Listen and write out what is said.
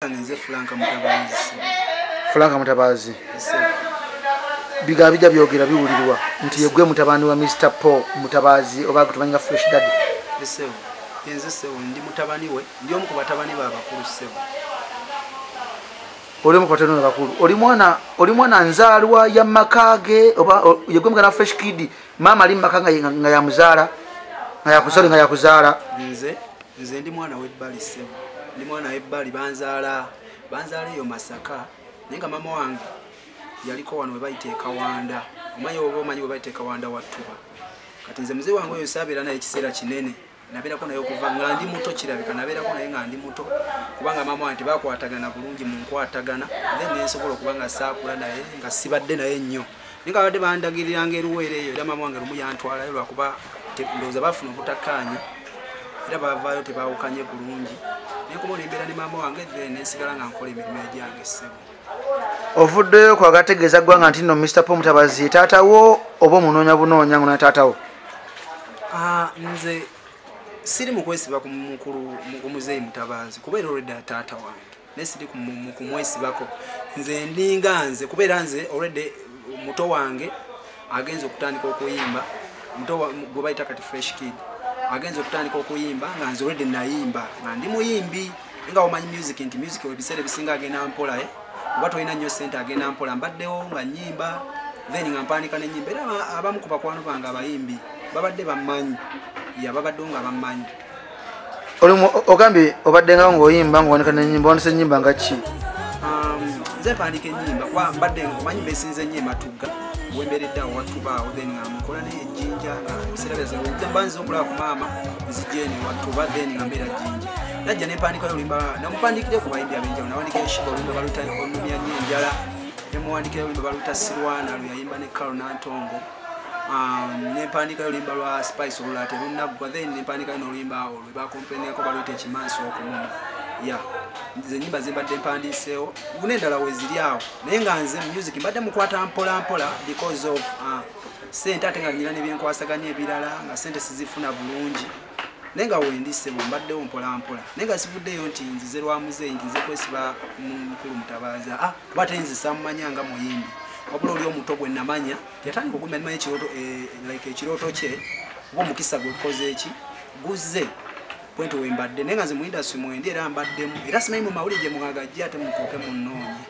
Nze Franka Mutabazi. Franka Mutabazi. Bigabija byogera biwulirwa nti yegwe mutabani wa Mr. Paul Mutabazi oba kutumanya Fresh Daddy. Esewo. Yenze sewo ndi mutabani we ndi omu ku batabani babakulu sewo. Oli mu patano bakulu. Oli mwana nzalwa ya makage oba yegwe mukana Fresh Kid mama ali makanga nga ya muzala nga ya kuzala. Nze ndi mwana w'ebbali sewo. Ndi mwana w'ebbali banzala yo Masaka nenga mama wange yaliko wano we bayite Kawanda. Omanyi we bayite Kawanda wattuba. Kati nze mzee wange oyo sabeera naye ekiseera kinene. Nabeerako naye okuva nga ndi muto kirabika nabeerako naye nga ndi muto kubanga mama wange bakwatagana bulungi mu nkwatagana then nensobola okuba nga saakula naye nga sibadde naye nnyo ninga abadde bandagiriranga eruweero eyo era mama wange lumu yantwalayo lwakuba ndowooza bafuna obutakkaanya era bavaayo tebaawukanye bulungi naye kubona embeera ne mama wange then nensigala nga nkola emirimu egyange ssebo. Ovuddeyo kwagategeeza ggwanga nti nno Mr. Paul Mutabazi taatawo oba omunoonya bunoonya ngo nataatawo? Nze siri mukwesiba ku mukulu muzeyi Mutabazi kubeera already taata wange nesiri kumwesibako nze ndinga nze kubeera nze already muto wange agenze okutandika okuyimba muto gwe bayita kati Fresh Kid agenze okutandika okuyimba nga nze already nayimba nga ndi muyimbi nga omanyi music nti music ebiseera bisinga agenda mpola oba tolina nnyo ssente agenda mpola mbaddewo nga nnyimba then nga mpandika n'ennyimba era abamu ku bakwano bange abayimbi babadde bammanyi babadde nga bammanyi. Ogambye obadde nga ng'oyimba ng'owandika n'ennyimba wandise ennyimba nga ki? Nze mpandika ennyimba kuba mbadde omanyi beesinze ennyimba tugga wembeeredde awo wattubaawo then nga nkola naye ejjinja nga ebiseera byazze mba nziza okulaba ku maama nzijjeene wattuba then nga mbeera jjinja najja nempandikayo oluyimba namupandikire ku bayimbi ab'enjawulo nawandikayo Shiba oluyimba baluyita Onumya Nnyenjala nemuwandikira oluyimba baluyita Sirwana lwe yayimba ne Carol Nantongo nempandikayo oluyimba lwa Spice olulate lunaggwa then nempandikayo n'oluyimba olwe bakompeneko baluyita Ekimansi okumuma nze ennyimba zembadde mpandiiseewo n'endala weziri awo naye nga nze music mbadde mukwata mpola mpola because of sente ate nga nnyina nebyenkwasaganya ebirala nga sente sizifuna bulungi naye nga wendisebo mbaddewo mpola mpola naye nga sivuddeyo nti nzize lwa muzeeyi nti nze kwesiba mukulu Mutabazi kuba ate nze sammanyanga muyimbi wabula oli omuto gwe namanya yatandika okugumya nimanyi ekirooto kye oba omukisa gwe gukoze eki guzze pwenti wembadde naye nga nze mu industry mwendi era mbaddemu era simanyi mu mawulire gye mwagajja ate mutuuke munnoonye.